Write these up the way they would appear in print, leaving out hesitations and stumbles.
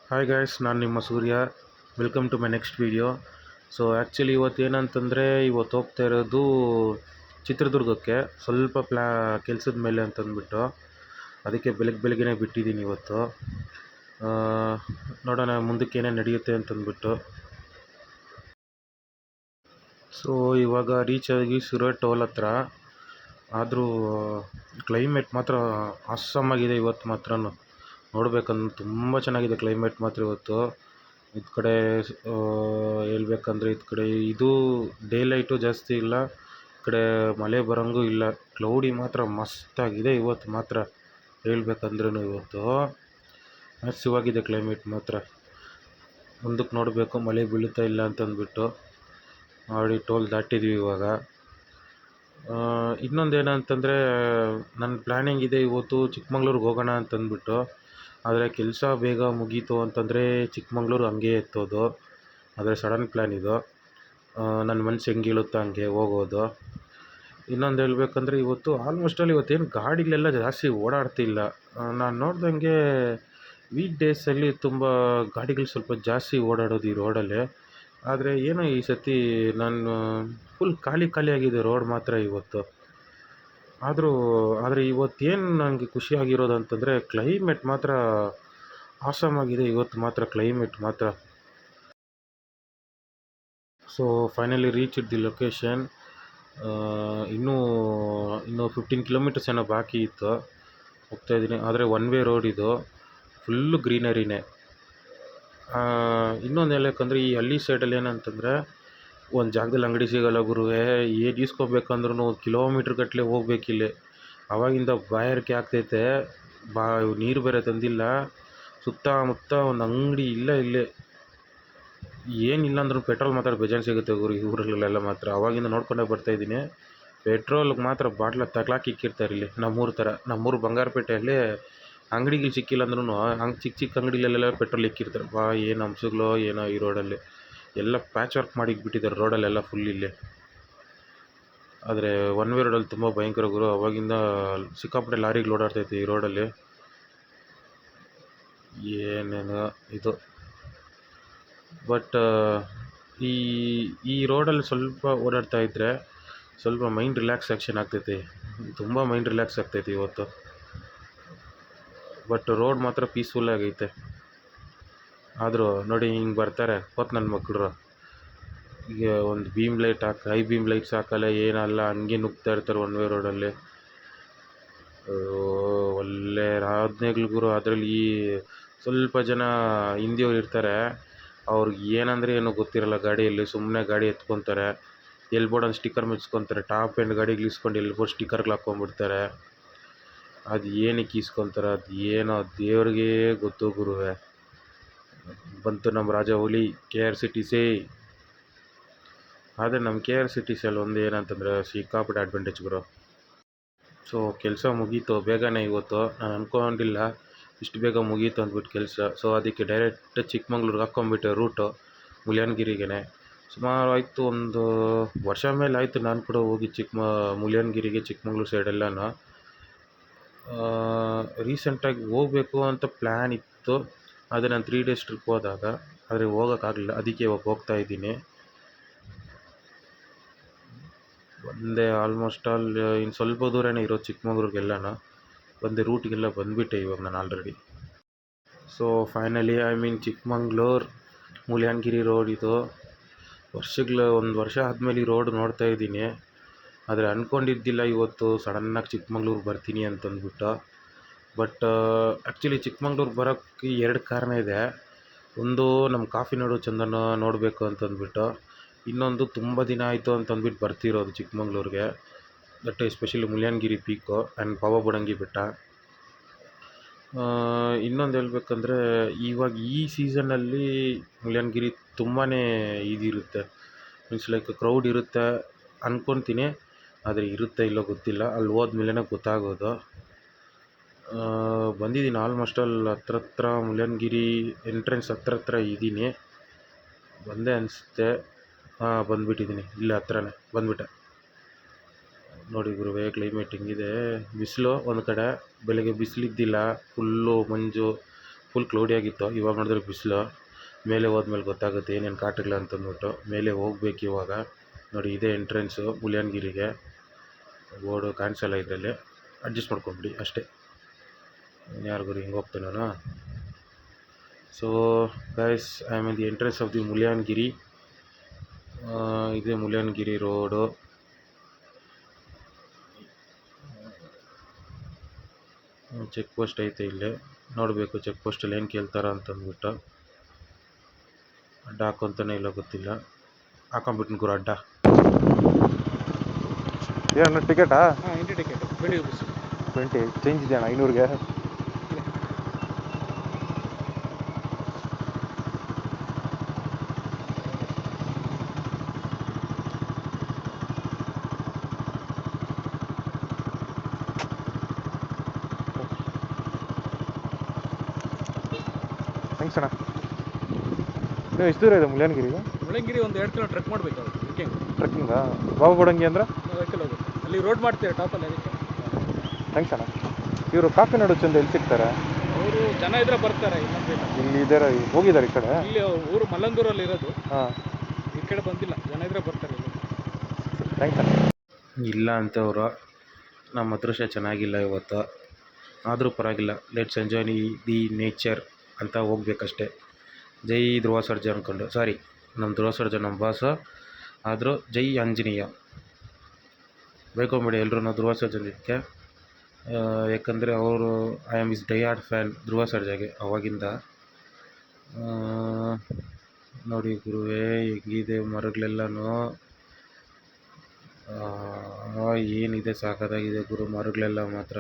Hi guys, ನಾನು ನಿಮ್ಮ Surya. Welcome to my next video. So actually ಇವತ್ತು ಏನಂತಂದರೆ, ಇವತ್ತು ಹೋಗ್ತಾ ಇರೋದು ಚಿತ್ರದುರ್ಗಕ್ಕೆ ಸ್ವಲ್ಪ ಕೆಲಸದ ಮೇಲೆ ಅಂತಂದ್ಬಿಟ್ಟು. ಅದಕ್ಕೆ ಬೆಳಗ್ಗೆನೇ ಬಿಟ್ಟಿದ್ದೀನಿ ಇವತ್ತು. ಆ, ನೋಡೋಣ ಮುಂದಕ್ಕೆ ಏನೇನು ನಡೆಯುತ್ತೆ ಅಂತಂದ್ಬಿಟ್ಟು. ಸೊ ಇವಾಗ ರೀಚ್ ಆಗಿ ಸುರೇ ಟೋಲ್ ಹತ್ರ. ಆದರೂ ಕ್ಲೈಮೇಟ್ ಮಾತ್ರ ಆಗಿದೆ ಇವತ್ತು ಮಾತ್ರ. ನೋಡ್ಬೇಕಂದ್ರೆ ತುಂಬ ಚೆನ್ನಾಗಿದೆ ಕ್ಲೈಮೇಟ್ ಮಾತ್ರ ಇವತ್ತು. ಇದು ಕಡೆ ಹೇಳ್ಬೇಕಂದ್ರೆ ಇದು ಕಡೆ ಇದು ಡೇ ಲೈಟು ಜಾಸ್ತಿ ಇಲ್ಲ, ಈ ಕಡೆ ಮಳೆ ಬರೋಂಗೂ ಇಲ್ಲ. ಕ್ಲೌಡಿ ಮಾತ್ರ ಮಸ್ತಾಗಿದೆ ಇವತ್ತು ಮಾತ್ರ ಹೇಳ್ಬೇಕಂದ್ರೂ. ಇವತ್ತು ಹಸಿವಾಗಿದೆ ಕ್ಲೈಮೇಟ್ ಮಾತ್ರ. ಮುಂದಕ್ಕೆ ನೋಡಬೇಕು ಮಳೆ ಬೀಳುತ್ತಾ ಇಲ್ಲ ಅಂತಂದ್ಬಿಟ್ಟು. ಆಲ್ರೆಡಿ ಟೋಲ್ ದಾಟಿದ್ವಿ ಇವಾಗ. ಇನ್ನೊಂದು ಏನಂತಂದರೆ, ನನ್ನ ಪ್ಲ್ಯಾನಿಂಗ್ ಇದೆ ಇವತ್ತು ಚಿಕ್ಕಮಂಗ್ಳೂರಿಗೆ ಹೋಗೋಣ ಅಂತಂದ್ಬಿಟ್ಟು. ಆದರೆ ಕೆಲಸ ಬೇಗ ಮುಗೀತು ಅಂತಂದರೆ ಚಿಕ್ಕಮಂಗ್ಳೂರು ಹಂಗೆ ಎತ್ತೋದು. ಆದರೆ ಸಡನ್ ಪ್ಲ್ಯಾನ್ ಇದು. ನನ್ನ ಮನಸ್ಸು ಹೆಂಗೆ ಹೇಳುತ್ತೋ ಹಂಗೆ ಹೋಗೋದು. ಇನ್ನೊಂದು ಹೇಳ್ಬೇಕಂದ್ರೆ, ಇವತ್ತೇನು ಗಾಡಿಗಳೆಲ್ಲ ಜಾಸ್ತಿ ಓಡಾಡ್ತಿಲ್ಲ. ನಾನು ನೋಡ್ದಂಗೆ ವೀಕ್ ಡೇಸಲ್ಲಿ ತುಂಬ ಗಾಡಿಗಳು ಸ್ವಲ್ಪ ಜಾಸ್ತಿ ಓಡಾಡೋದು ಈ ರೋಡಲ್ಲಿ. ಆದರೆ ಏನೋ ಈ ಸತಿ ನಾನು ಫುಲ್ ಖಾಲಿಯಾಗಿದೆ ರೋಡ್ ಮಾತ್ರ ಇವತ್ತು. ಆದರೆ ಇವತ್ತೇನು ನನಗೆ ಖುಷಿಯಾಗಿರೋದು ಅಂತಂದರೆ, ಕ್ಲೈಮೇಟ್ ಮಾತ್ರ ಆಗಿದೆ ಇವತ್ತು ಮಾತ್ರ ಕ್ಲೈಮೇಟ್ ಮಾತ್ರ. So finally reached the location. ಇನ್ನೂ 15 ಕಿಲೋಮೀಟರ್ಸ್ ಏನೋ ಬಾಕಿ ಇತ್ತು. ಹೋಗ್ತಾಯಿದ್ದೀನಿ. ಆದರೆ ಒನ್ ವೇ ರೋಡ್ ಇದು, ಫುಲ್ಲು ಗ್ರೀನರಿನೇ. ಇನ್ನೊಂದು ಹೇಳಬೇಕಂದ್ರೆ, ಈ ಹಳ್ಳಿ ಸೈಡಲ್ಲಿ ಏನಂತಂದರೆ, ಒಂದು ಜಾಗದಲ್ಲಿ ಅಂಗಡಿ ಸಿಗೋಲ್ಲ ಗುರುವೇ. ಏನು ಈಸ್ಕೊಬೇಕಂದ್ರೂ ಕಿಲೋಮೀಟ್ರ್ ಗಟ್ಟಲೆ ಹೋಗ್ಬೇಕಿಲ್ಲಿ. ಆವಾಗಿಂದ ಬಾಯಾರಿಕೆ ಆಗ್ತೈತೆ. ನೀರು ಬೇರೆ ತಂದಿಲ್ಲ. ಸುತ್ತಮುತ್ತ ಒಂದು ಅಂಗಡಿ ಇಲ್ಲ ಇಲ್ಲೇ. ಏನಿಲ್ಲ ಅಂದ್ರೂ ಪೆಟ್ರೋಲ್ ಮಾತ್ರ ಬೇಜಾನ್ ಸಿಗುತ್ತೆ ಗುರು ಈ ಊರಲ್ಲೆಲ್ಲ ಮಾತ್ರ. ಆವಾಗಿಂದ ನೋಡ್ಕೊಂಡೇ ಬರ್ತಾಯಿದ್ದೀನಿ. ಪೆಟ್ರೋಲ್ಗೆ ಮಾತ್ರ ಬಾಟ್ಲ ತಗ್ಲಾಕಿಕ್ಕಿರ್ತಾರೆ ಇಲ್ಲಿ. ನಮ್ಮೂರು ಬಂಗಾರಪೇಟೆಯಲ್ಲಿ ಅಂಗಡಿಗಳು ಸಿಕ್ಕಿಲ್ಲ ಅಂದ್ರೂ ಹಂಗೆ ಚಿಕ್ಕ ಅಂಗಡಿಲೆಲ್ಲ ಪೆಟ್ರೋಲ್ ಇಕ್ಕಿರ್ತಾರೆ. ಏನು ಅಂಶಗಳೋ ಏನೋ ಈ ರೋಡಲ್ಲಿ. ಎಲ್ಲ ಪ್ಯಾಚ್ ವರ್ಕ್ ಮಾಡಿಬಿಟ್ಟಿದ್ದಾರೆ ರೋಡಲ್ಲೆಲ್ಲ ಫುಲ್ ಇಲ್ಲಿ. ಆದರೆ ಒನ್ ವೇ ರೋಡಲ್ಲಿ ತುಂಬ ಭಯಂಕರ ಗುರು. ಅವಾಗಿಂದ ಸಿಕ್ಕಾಪಟ್ಟೆ ಲಾರಿಗಳು ಓಡಾಡ್ತೈತೆ ಈ ರೋಡಲ್ಲಿ. ಏನೇನು ಇದು. ಬಟ್ ಈ ರೋಡಲ್ಲಿ ಸ್ವಲ್ಪ ಓಡಾಡ್ತಾ ಇದ್ದರೆ ಸ್ವಲ್ಪ ಮೈಂಡ್ ರಿಲ್ಯಾಕ್ಸೇಷನ್ ಆಗ್ತೈತಿ. ತುಂಬ ಮೈಂಡ್ ರಿಲ್ಯಾಕ್ಸ್ ಆಗ್ತೈತಿ ಇವತ್ತು. ಬಟ್ ರೋಡ್ ಮಾತ್ರ ಪೀಸ್ಫುಲ್ ಆಗೈತೆ. ಆದರೂ ನೋಡಿ ಹಿಂಗೆ ಬರ್ತಾರೆ ನನ್ನ ಮಕ್ಕಳು. ಈಗ ಒಂದು ಹೈ ಬೀಮ್ ಲೈಟ್ಸ್ ಹಾಕಲ್ಲ ಏನಲ್ಲ, ಹಂಗೆ ನುಗ್ತಾ ಇರ್ತಾರೆ ಒನ್ ವೇ ರೋಡಲ್ಲಿ. ಒಳ್ಳೆ ರಾಜ್ಞೆಗಳು ಗುರು. ಅದರಲ್ಲಿ ಈ ಸ್ವಲ್ಪ ಜನ ಹಿಂದಿಯವ್ರು ಇರ್ತಾರೆ. ಅವ್ರಿಗೆ ಏನಂದರೆ ಏನೋ ಗೊತ್ತಿರಲ್ಲ ಗಾಡಿಯಲ್ಲಿ. ಸುಮ್ಮನೆ ಗಾಡಿ ಎತ್ಕೊತಾರೆ, ಎಲ್ಬೋರ್ಡಲ್ಲಿ ಸ್ಟಿಕ್ಕರ್ ಮೆಚ್ಕೊತಾರೆ. ಟಾಪ್ ಎಂಡ್ ಗಾಡಿಗೆ ಇಸ್ಕೊಂಡು ಎಲ್ಬೋರ್ಡ್ ಸ್ಟಿಕ್ಕರ್ಗಳು ಹಾಕ್ಕೊಂಡ್ಬಿಡ್ತಾರೆ. ಅದು ಏನಕ್ಕೆ ಇಸ್ಕೊತಾರೆ, ಅದು ಏನೋ ದೇವ್ರಿಗೆ ಗೊತ್ತು ಗುರುವೇ. ಬಂತು ನಮ್ಮ ರಾಜ ಹುಲಿ KRCTC. ಆದರೆ ನಮ್ಮ KRCTCಯಲ್ಲಿ ಒಂದು ಏನಂತಂದರೆ ಸಿಕ್ಕಾಪಟ್ಟೆ ಅಡ್ವಾಂಟೇಜ್ ಗುರು. ಸೊ ಕೆಲಸ ಮುಗೀತು ಬೇಗನೆ ಇವತ್ತು. ನಾನು ಅಂದ್ಕೊಂಡಿಲ್ಲ ಇಷ್ಟು ಬೇಗ ಮುಗೀತು ಅಂದ್ಬಿಟ್ಟು ಕೆಲಸ. ಸೊ ಅದಕ್ಕೆ ಡೈರೆಕ್ಟ್ ಚಿಕ್ಕಮಂಗ್ಳೂರಿಗೆ ಹಾಕ್ಕೊಂಬಿಟ್ಟೆ ರೂಟು, ಮುಳ್ಯನಗಿರಿಗೆ. ಸುಮಾರು ಆಯಿತು, ಒಂದು ವರ್ಷ ಮೇಲೆ ಆಯಿತು ನಾನು ಕೂಡ ಹೋಗಿ ಮುಳ್ಯನಗಿರಿಗೆ ಚಿಕ್ಕಮಂಗ್ಳೂರು ಸೈಡೆಲ್ಲನೂ. ರೀಸೆಂಟಾಗಿ ಹೋಗಬೇಕು ಅಂತ ಪ್ಲ್ಯಾನ್ ಇತ್ತು. ಆದರೆ ನಾನು 3 ಡೇಸ್ ಟ್ರಿಪ್ ಹೋದಾಗ, ಆದರೆ ಹೋಗೋಕ್ಕಾಗಲಿಲ್ಲ. ಅದಕ್ಕೆ ಇವಾಗ ಹೋಗ್ತಾಯಿದ್ದೀನಿ. ಒಂದೇ ಆಲ್ಮೋಸ್ಟ್ ಆಲ್ ಇನ್ನು ಸ್ವಲ್ಪ ದೂರನೇ ಇರೋದು ಚಿಕ್ಕಮಂಗ್ಳೂರಿಗೆಲ್ಲನೂ. ರೂಟಿಗೆಲ್ಲ ಬಂದುಬಿಟ್ಟೆ ಇವಾಗ ನಾನು already. So finally Chikmagalur Mullayanagiri road ಇದು. ಒಂದು ವರ್ಷ ಆದಮೇಲೆ ಈ ರೋಡ್ ನೋಡ್ತಾ ಇದ್ದೀನಿ. ಆದರೆ ಅಂದ್ಕೊಂಡಿದ್ದಿಲ್ಲ ಇವತ್ತು ಸಡನ್ನಾಗಿ ಚಿಕ್ಕಮಂಗ್ಳೂರಿಗೆ ಬರ್ತೀನಿ ಅಂತಂದ್ಬಿಟ್ಟು. ಬಟ್ ಆ್ಯಕ್ಚುಲಿ ಚಿಕ್ಕಮಂಗ್ಳೂರಿಗೆ ಬರೋಕ್ಕೆ 2 ಕಾರಣ ಇದೆ. ಒಂದು, ನಮ್ಮ ಕಾಫಿನಾಡು ಚಂದನ ನೋಡಬೇಕು ಅಂತಂದ್ಬಿಟ್ಟು. ಇನ್ನೊಂದು, ತುಂಬ ದಿನ ಆಯಿತು ಅಂತಂದ್ಬಿಟ್ಟು ಬರ್ತಿರೋದು ಚಿಕ್ಕಮಂಗ್ಳೂರಿಗೆ. That especially Mullayanagiri peak and ಪಾವಗಡಂಗಿ ಬೆಟ್ಟ. ಇನ್ನೊಂದು ಹೇಳ್ಬೇಕಂದ್ರೆ, ಇವಾಗ ಈ ಸೀಸನ್ನಲ್ಲಿ ಮುಳ್ಯನಗಿರಿ ತುಂಬಾ ಇದಿರುತ್ತೆ. ಲೈಕ್ ಕ್ರೌಡ್ ಇರುತ್ತೆ ಅಂದ್ಕೊತೀನಿ. ಆದರೆ ಇರುತ್ತೆ ಇಲ್ಲೋ ಗೊತ್ತಿಲ್ಲ, ಅಲ್ಲಿ ಹೋದ್ಮೇಲೆ ಗೊತ್ತಾಗೋದು. ಬಂದಿದ್ದೀನಿ ಆಲ್ಮೋಸ್ಟ್ ಆಲ್ ಹತ್ರ ಮುಳ್ಯನಗಿರಿ ಎಂಟ್ರೆನ್ಸ್ ಹತ್ರ ಇದ್ದೀನಿ. ಬಂದೆ ಅನಿಸುತ್ತೆ. ಬಂದುಬಿಟ್ಟಿದ್ದೀನಿ. ಇಲ್ಲೇ ಹತ್ರನೇ ಬಂದುಬಿಟ್ಟೆ. ನೋಡಿ ಗುರುವೇ ಕ್ಲೈಮೇಟ್ ಹಿಂಗಿದೆ. ಬಿಸಿಲು ಒಂದು ಕಡೆ, ಬೆಳಗ್ಗೆ ಬಿಸಿಲಿದ್ದಿಲ್ಲ, ಫುಲ್ಲು ಮಂಜು, ಫುಲ್ ಕ್ಲೌಡಿಯಾಗಿತ್ತು. ಇವಾಗ ನೋಡಿದ್ರೆ ಬಿಸಿಲು. ಮೇಲೆ ಹೋದ್ಮೇಲೆ ಗೊತ್ತಾಗುತ್ತೆ ಏನೇನು ಕಾಟುಗಳು ಅಂತಂದ್ಬಿಟ್ಟು. ಮೇಲೆ ಹೋಗ್ಬೇಕು ಇವಾಗ. ನೋಡಿ ಇದೇ ಎಂಟ್ರೆನ್ಸು ಮುಳ್ಳಯ್ಯನಗಿರಿಗೆ. ಬೋರ್ಡು ಕಾಣಿಸಲ್ಲ ಇದರಲ್ಲಿ, ಅಡ್ಜಸ್ಟ್ ಮಾಡ್ಕೊಂಬಿಡಿ ಅಷ್ಟೇ. ಯಾರಿಗೂ ಹಿಂಗೆ ಹೋಗ್ತೇನೆ ನಾನು. So guys, I am in the entrance of the Mullayanagiri. ಇದೇ ಮುಳ್ಳಯ್ಯನಗಿರಿ ರೋಡು. ಚೆಕ್ ಪೋಸ್ಟ್ ಐತೆ ಇಲ್ಲೇ. ನೋಡಬೇಕು ಚೆಕ್ ಪೋಸ್ಟಲ್ಲಿ ಏನು ಕೇಳ್ತಾರ ಅಂತಂದ್ಬಿಟ್ಟು. ಅಡ್ಡ ಹಾಕೊಂತಾನೆ ಇಲ್ಲ ಗೊತ್ತಿಲ್ಲ. ಹಾಕೊಂಬಿಟ್ಟಿನ ಗುರು ಅಡ್ಡ. ಏನಣ್ಣ ಟಿಕೆಟಾ? ಹಾಂ, ಎಂಟ್ರಿ ಟಿಕೆಟ್ 20 ರೂಪೀಸ್. 20 ಚೇಂಜ್ ಇದೆಯಣ್ಣ 500ಗೆ? ಥ್ಯಾಂಕ್ಸ್ ಅಣ್ಣ. ನೀವು ಎಷ್ಟು ದೂರ ಇದೆ ಮುಳ್ಳಯ್ಯನಗಿರಿಗೆ? ಮುಳ್ಳಯ್ಯನಗಿರಿ ಒಂದು 2 ಕಿಲೋ ಟ್ರೆಕ್ ಮಾಡಬೇಕಾಗುತ್ತೆ. ಟ್ರೆಕ್ಕಿಂಗಾ? ಬಾಬಾ ಬುಡಂಗಿ ಅಂದ್ರೆ ವೆಹಿಕಲ್ ಹೋಗುತ್ತೆ. ಅಲ್ಲಿ ರೋಡ್ ಮಾಡ್ತೀರಾ ಟಾಪಲ್ಲಿ, ಅದಕ್ಕೆ. ಥ್ಯಾಂಕ್ಸ್ ಅಣ್ಣ. ಇವರು ಕಾಫಿ ನಾಡು ಚಂದ ಎಲ್ಲಿ ಸಿಗ್ತಾರೆ? ಅವರು ಜನ ಇದ್ರೆ ಬರ್ತಾರೆ. ಇಲ್ಲಿ ಇದ್ದಾರೆ, ಹೋಗಿದ್ದಾರೆ ಈ ಕಡೆ. ಇಲ್ಲಿ ಊರು ಮಲ್ಲಂದೂರಲ್ಲಿ ಇರೋದು. ಹಾಂ, ಈ ಕಡೆ ಬಂದಿಲ್ಲ, ಜನ ಇದ್ರೆ ಬರ್ತಾರೆ. ಥ್ಯಾಂಕ್ಸ್ ಅಣ್ಣ. ಇಲ್ಲ ಅಂತವರು. ನಮ್ಮ ಅದೃಷ್ಟ ಚೆನ್ನಾಗಿಲ್ಲ ಇವತ್ತು. ಆದರೂ ಪರವಾಗಿಲ್ಲ, ಲೆಟ್ಸ್ ಎಂಜಾಯ್ ದಿ ನೇಚರ್ ಅಂತ ಹೋಗ್ಬೇಕಷ್ಟೆ. ಜೈ ಧ್ರುವ ಸರ್ಜಾ ಅಂದ್ಕೊಂಡು. ಸಾರಿ, ನಮ್ಮ ಧ್ರುವ ಸರ್ಜಾ ನಮ್ಮ ಬಾಸು. ಆದರೂ ಜೈ ಆಂಜನೇಯ. ಬೈಕೊಂಬಿಡಿ ಎಲ್ಲರೂ ಧ್ರುವ ಸರ್ಜಾದಕ್ಕೆ. ಯಾಕಂದರೆ ಅವರು I am is die hard fan Dhruva ಸರ್ಜಾಗೆ ಅವಾಗಿಂದ. ನೋಡಿ ಗುರುವೇ ಹೆಂಗಿದೆ ಮರಗಳೆಲ್ಲನೂ. ಏನಿದೆ ಸಾಕಾಗಿದೆ ಗುರು ಮರಗಳೆಲ್ಲ ಮಾತ್ರ.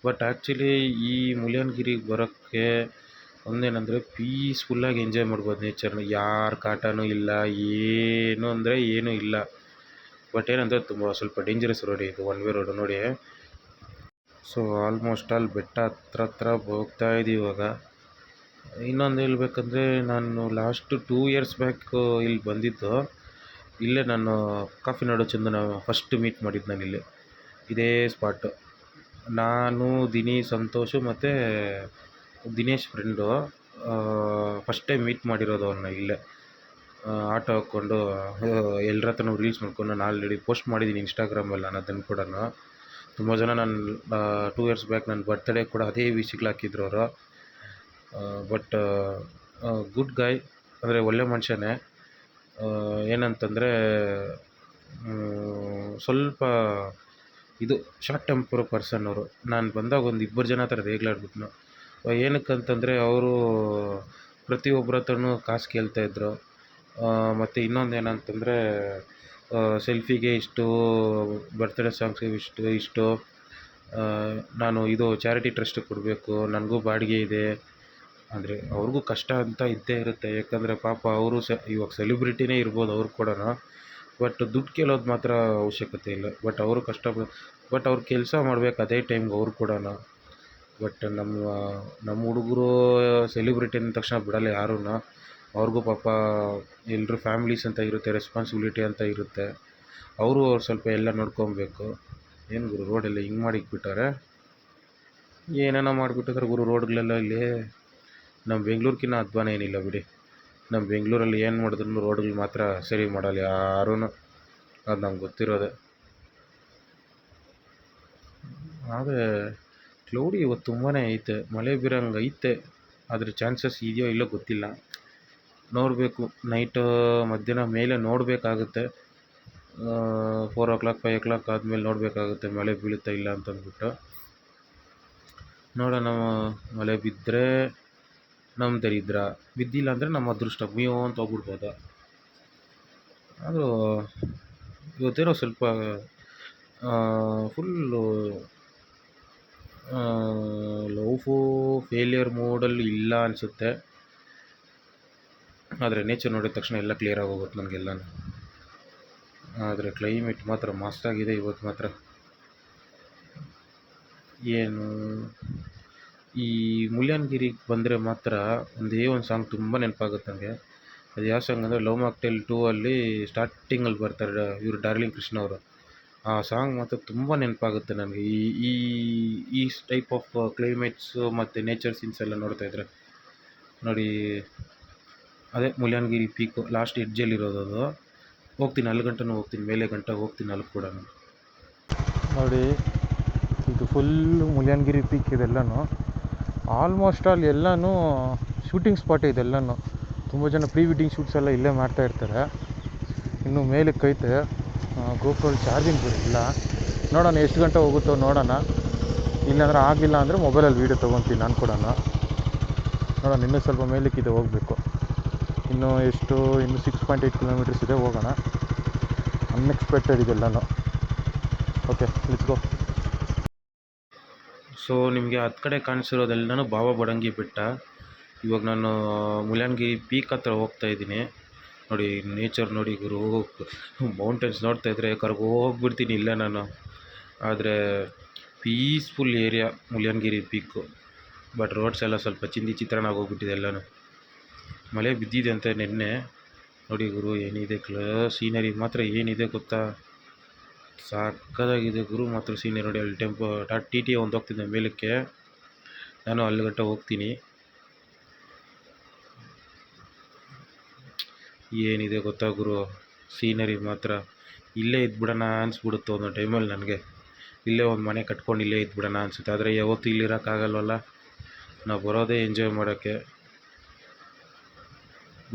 ಬಟ್ ಆ್ಯಕ್ಚುಲಿ ಈ ಮುಳ್ಳಯ್ಯನಗಿರಿಗೆ ಬರೋಕ್ಕೆ ಒಂದೇನಂದರೆ ಪೀಸ್ಫುಲ್ಲಾಗಿ ಎಂಜಾಯ್ ಮಾಡ್ಬೋದು ನೇಚರ್ನ. ಯಾರ ಕಾಟನೂ ಇಲ್ಲ, ಏನು ಅಂದರೆ ಏನೂ ಇಲ್ಲ. ಬಟ್ ಏನಂದರೆ ತುಂಬ ಸ್ವಲ್ಪ ಡೇಂಜರಸ್ ರೋಡ್ ಇದು, ಒನ್ ವೇ ರೋಡು ನೋಡಿ. ಸೊ ಆಲ್ಮೋಸ್ಟ್ ಆಲ್ ಬೆಟ್ಟ ಹತ್ರ ಹೋಗ್ತಾ ಇದ್ದೀವಿ ಇವಾಗ. ಇನ್ನೊಂದು ಹೇಳ್ಬೇಕಂದ್ರೆ, ನಾನು ಲಾಸ್ಟ್ 2 ಇಯರ್ಸ್ ಬ್ಯಾಕ್ ಇಲ್ಲಿ ಬಂದಿದ್ದು. ಇಲ್ಲೇ ನಾನು ಕಾಫಿ ನಾಡು ಚಂದನ ಫಸ್ಟ್ ಮೀಟ್ ಮಾಡಿದ್ದು ನಾನಿಲ್ಲಿ, ಇದೇ ಸ್ಪಾಟು. ನಾನು, ದಿನಿ, ಸಂತೋಷು ಮತ್ತು Dinesh friend first time meet ಮಾಡಿರೋದು ಅವ್ರನ್ನ ಇಲ್ಲೇ. ಆಟೋ ಹಾಕ್ಕೊಂಡು ಎಲ್ಲರ ಹತ್ರನೂ ರೀಲ್ಸ್ ಮಾಡ್ಕೊಂಡು ನಾನು ಆಲ್ರೆಡಿ ಪೋಸ್ಟ್ ಮಾಡಿದ್ದೀನಿ ಇನ್ಸ್ಟಾಗ್ರಾಮಲ್ಲಿ. ನಾನು ಅದನ್ನು ಕೂಡ ತುಂಬ ಜನ ನಾನು 2 ಇಯರ್ಸ್ ಬ್ಯಾಕ್ ನನ್ನ ಬರ್ತ್ಡೇ ಕೂಡ ಅದೇ ವಿಷಯಗಳು ಹಾಕಿದ್ರು ಅವರು. ಬಟ್ ಗುಡ್ ಗಾಯ್, ಅಂದರೆ ಒಳ್ಳೆ ಮನುಷ್ಯನೇ. ಏನಂತಂದರೆ ಸ್ವಲ್ಪ ಇದು ಶಾರ್ಟ್ ಟೆಂಪರ್ ಪರ್ಸನ್ ಅವರು. ನಾನು ಬಂದಾಗ ಒಂದು 2 ಜನ ಥರ ರೇಗ್ಲಾಡ್ಬಿಟ್ನು. ಏನಕ್ಕಂತಂದರೆ ಅವರು ಪ್ರತಿಯೊಬ್ಬರ ಹತ್ರನೂ ಕಾಸು ಕೇಳ್ತಾಯಿದ್ರು. ಮತ್ತು ಇನ್ನೊಂದು ಏನಂತಂದರೆ ಸೆಲ್ಫಿಗೆ ಇಷ್ಟು, ಬರ್ತ್ಡೇ ಸಾಂಗ್ಸ್ಗೆ ಇಷ್ಟು, ನಾನು ಇದು ಚಾರಿಟಿ ಟ್ರಸ್ಟಿಗೆ ಕೊಡಬೇಕು, ನನಗೂ ಬಾಡಿಗೆ ಇದೆ. ಅಂದರೆ ಅವ್ರಿಗೂ ಕಷ್ಟ ಅಂತ ಇದ್ದೇ ಇರುತ್ತೆ. ಯಾಕಂದರೆ ಪಾಪ ಅವರು ಇವಾಗ ಸೆಲೆಬ್ರಿಟಿನೇ ಇರ್ಬೋದು ಅವ್ರು ಕೂಡ. ಬಟ್ ದುಡ್ಡು ಕೇಳೋದು ಮಾತ್ರ ಅವಶ್ಯಕತೆ ಇಲ್ಲ. ಬಟ್ ಅವರು ಬಟ್ ಅವ್ರು ಕೆಲಸ ಮಾಡ್ಬೇಕು ಅದೇ ಟೈಮ್ಗೆ ಅವ್ರು ಕೂಡ. ಬಟ್ ನಮ್ಮ ಹುಡುಗರು ಸೆಲೆಬ್ರಿಟಿ ಅಂದ ತಕ್ಷಣ ಬಿಡಲ್ಲ ಯಾರೂ. ಅವ್ರಿಗೂ ಪಾಪ ಎಲ್ಲರೂ ಫ್ಯಾಮಿಲೀಸ್ ಅಂತ ಇರುತ್ತೆ, ರೆಸ್ಪಾನ್ಸಿಬಿಲಿಟಿ ಅಂತ ಇರುತ್ತೆ. ಅವರು ಸ್ವಲ್ಪ ಎಲ್ಲ ನೋಡ್ಕೊಬೇಕು. ಏನು ಗುರು ರೋಡೆಲ್ಲ ಹಿಂಗೆ ಮಾಡಿಕ್ಬಿಟ್ಟಾರೆ, ಏನೇನೋ ಮಾಡಿಬಿಟ್ಟಿದ್ರೆ ಗುರು ರೋಡ್ಗಳೆಲ್ಲ. ಇಲ್ಲಿ ನಮ್ಮ ಬೆಂಗ್ಳೂರ್ಕಿನ್ನ ಅಧ್ವಾನ ಏನಿಲ್ಲ ಬಿಡಿ. ನಮ್ಮ ಬೆಂಗಳೂರಲ್ಲಿ ಏನು ಮಾಡಿದ್ರು ರೋಡ್ಗಳು ಮಾತ್ರ ಸರಿ ಮಾಡಲ್ಲ ಯಾರೂ, ಅದು ನಮ್ಗೆ ಗೊತ್ತಿರೋದೆ. ಆದರೆ ಕ್ಲೌಡಿ ಇವತ್ತು ತುಂಬಾ ಐತೆ, ಮಳೆ ಬೀರಂಗೆ ಐತೆ. ಆದರೆ ಚಾನ್ಸಸ್ ಇದೆಯೋ ಇಲ್ಲೋ ಗೊತ್ತಿಲ್ಲ, ನೋಡಬೇಕು. ನೈಟು ಮಧ್ಯಾಹ್ನ ಮೇಲೆ ನೋಡಬೇಕಾಗುತ್ತೆ. 4 o'clock 5 o'clock ಆದಮೇಲೆ ನೋಡಬೇಕಾಗುತ್ತೆ ಮಳೆ ಬೀಳುತ್ತಾ ಇಲ್ಲ ಅಂತಂದ್ಬಿಟ್ಟು. ನೋಡೋಣ, ಮಳೆ ಬಿದ್ದರೆ ನಮ್ಮ ದರಿದ್ರ, ಬಿದ್ದಿಲ್ಲ ಅಂದರೆ ನಮ್ಮ ಅದೃಷ್ಟ ಮೀಯೋ ಅಂತ ಹೋಗ್ಬಿಡ್ಬೋದು. ಆದರೂ ಇವತ್ತೇನೋ ಸ್ವಲ್ಪ ಫುಲ್ಲು ಲವ್ ಫೇಲಿಯರ್ ಮೋಡಲ್ಲಿ ಇಲ್ಲ ಅನಿಸುತ್ತೆ. ಆದರೆ ನೇಚರ್ ನೋಡಿದ ತಕ್ಷಣ ಎಲ್ಲ ಕ್ಲಿಯರಾಗಿ ಹೋಗುತ್ತೆ ನನಗೆಲ್ಲನೂ. ಆದರೆ ಕ್ಲೈಮೇಟ್ ಮಾತ್ರ ಮಸ್ತಾಗಿದೆ ಇವತ್ತು ಮಾತ್ರ. ಏನು ಈ ಮುಳ್ಳಯ್ಯನಗಿರಿಗೆ ಬಂದರೆ ಮಾತ್ರ ಒಂದೇ ಒಂದು ಸಾಂಗ್ ತುಂಬ ನೆನಪಾಗುತ್ತೆ ನನಗೆ. ಅದು ಯಾವ ಸಾಂಗ್ ಅಂದರೆ ಲವ್ ಮಾಕ್ಟೇಲ್ 2 ಅಲ್ಲಿ ಸ್ಟಾರ್ಟಿಂಗಲ್ಲಿ ಬರ್ತಾರೆ ಇವರು ಡಾರ್ಲಿಂಗ್ ಕೃಷ್ಣ ಅವರು. ಆ ಸಾಂಗ್ ಮಾತ್ರ ತುಂಬ ನೆನಪಾಗುತ್ತೆ ನನಗೆ. ಈ ಈ ಈ ಟೈಪ್ ಆಫ್ ಕ್ಲೈಮೇಟ್ಸು ಮತ್ತು ನೇಚರ್ ಸೀನ್ಸ್ ಎಲ್ಲ ನೋಡ್ತಾಯಿದ್ರೆ ನೋಡಿ ಅದೇ ಮುಳ್ಯನಗಿರಿ ಪೀಕು ಲಾಸ್ಟ್ ಎಡ್ಜಲ್ಲಿರೋದು ಅದು. ಹೋಗ್ತೀನಿ ಅಲ್ಲಿ ಗಂಟನೂ ಹೋಗ್ತೀನಿ, ಮೇಲೆ ಗಂಟ ಹೋಗ್ತೀನಿ ಅಲ್ಲಿ ಕೂಡ. ನೋಡಿ ಇದು ಫುಲ್ಲು ಮುಳ್ಯನಗಿರಿ ಪೀಕ್ ಇದೆಲ್ಲನೂ ಆಲ್ಮೋಸ್ಟ್ ಆಲ್ ಎಲ್ಲನೂ ಶೂಟಿಂಗ್ ಸ್ಪಾಟ್ ಇದೆಲ್ಲನೂ. ತುಂಬ ಜನ ಪ್ರೀ ವೆಡ್ಡಿಂಗ್ ಶೂಟ್ಸ್ ಎಲ್ಲ ಇಲ್ಲೇ ಮಾಡ್ತಾಯಿರ್ತಾರೆ. ಇನ್ನು ಮೇಲಕ್ಕೆ ಐತೆ ಗೋಪ್ರೋಲ್ ಚಾರ್ಜಿಂಗ್ ಬರೋಲ್ಲ. ನೋಡೋಣ ಎಷ್ಟು ಗಂಟೆ ಹೋಗುತ್ತೋ ನೋಡೋಣ. ಇಲ್ಲಾಂದ್ರೆ ಆಗಿಲ್ಲ ಅಂದರೆ ಮೊಬೈಲಲ್ಲಿ ವೀಡಿಯೋ ತೊಗೊತೀನಿ ನಾನು ಕೂಡ. ನೋಡೋಣ, ಇನ್ನೂ ಸ್ವಲ್ಪ ಮೇಲಕ್ಕಿದೆ ಹೋಗಬೇಕು. ಇನ್ನೂ 6.8 ಕಿಲೋಮೀಟರ್ಸ್ ಇದೆ, ಹೋಗೋಣ. ಅನ್ಎಕ್ಸ್ಪೆಕ್ಟೆಡ್ ಇದೆಲ್ಲನೂ. Okay, let's go. ಸೊ ನಿಮಗೆ ಹತ್ತು ಕಡೆ ಕಾಣಿಸಿರೋದೆಲ್ಲನೂ ಬಾಬಾ ಬುಡನ್ಗಿರಿ ಬೆಟ್ಟ. ಇವಾಗ ನಾನು ಮುಳ್ಯನಗಿರಿ ಪೀಕ್ ಹತ್ರ ಹೋಗ್ತಾ ಇದ್ದೀನಿ. ನೋಡಿ ನೇಚರ್ ನೋಡಿ ಗುರು, ಮೌಂಟೇನ್ಸ್ ನೋಡ್ತಾ ಇದ್ದರೆ ಕರ್ಗೋಗ್ಬಿಡ್ತೀನಿ ಇಲ್ಲೇ ನಾನು. ಆದರೆ peaceful area Mullayanagiri peak. But roads ಎಲ್ಲ ಸ್ವಲ್ಪ ಚಿತ್ರಾನ್ನ ಆಗೋಗ್ಬಿಟ್ಟಿದೆ ಎಲ್ಲನೂ. ಮಳೆ ಬಿದ್ದಿದೆ ಅಂತ ನಿನ್ನೆ. ನೋಡಿ ಗುರು ಏನಿದೆ ಸೀನರಿ ಮಾತ್ರ ಏನಿದೆ ಗೊತ್ತಾ, ಸಕ್ಕತ್ತಾಗಿದೆ ಗುರು ಮಾತ್ರ ಸೀನರಿ. ನೋಡಿ ಅಲ್ಲಿ ಟಿ ಟಿ ಒಂದು ಹೋಗ್ತಿದ್ದೆ ಮೇಲಕ್ಕೆ, ನಾನು ಅಲ್ಲಿ ಗಂಟ ಹೋಗ್ತೀನಿ. ಏನಿದೆ ಗೊತ್ತಾ ಗುರು ಸೀನರಿ ಮಾತ್ರ. ಇಲ್ಲೇ ಇದ್ಬಿಡೋಣ ಅನಿಸ್ಬಿಡುತ್ತೆ ಒಂದೊಂದು ಟೈಮಲ್ಲಿ ನನಗೆ. ಇಲ್ಲೇ ಒಂದು ಮನೆ ಕಟ್ಕೊಂಡು ಇಲ್ಲೇ ಇದ್ಬಿಡೋಣ ಅನಿಸುತ್ತೆ. ಆದರೆ ಯಾವತ್ತೂ ಇಲ್ಲಿರೋಕ್ಕಾಗಲ್ವಲ್ಲ, ನಾವು ಬರೋದೇ ಎಂಜಾಯ್ ಮಾಡೋಕ್ಕೆ.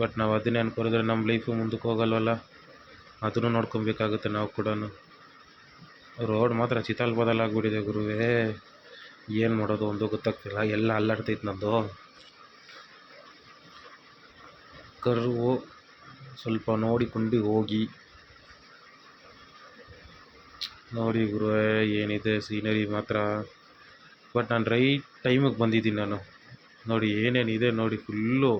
ಬಟ್ ನಾವು ಅದನ್ನೇ ಅನ್ಕೊಂಡಿದ್ರೆ ನಮ್ಮ ಲೈಫು ಮುಂದಕ್ಕೆ ಹೋಗಲ್ವಲ್ಲ, ಅದನ್ನು ನೋಡ್ಕೊಬೇಕಾಗುತ್ತೆ ನಾವು ಕೂಡ. ರೋಡ್ ಮಾತ್ರ ಚಿತಾಲ್ ಬದಲಾಗ್ಬಿಟ್ಟಿದೆ ಗುರುವೇ. ಏನು ಮಾಡೋದು ಒಂದು ಗೊತ್ತಾಗ್ತಿಲ್ಲ, ಎಲ್ಲ ಅಲ್ಲಾಡ್ತೈತೆ ನಂದು ಕರ್ವು. ಸ್ವಲ್ಪ ನೋಡಿಕೊಂಡು ಹೋಗಿ. ನೋಡಿ ಗುರುವೇ ಏನಿದೆ ಸೀನರಿ ಮಾತ್ರ. ಬಟ್ ನಾನು ರೈಟ್ ಟೈಮಿಗೆ ಬಂದಿದ್ದೀನಿ ನಾನು. ನೋಡಿ ಏನೇನಿದೆ ನೋಡಿ, ಫುಲ್ಲು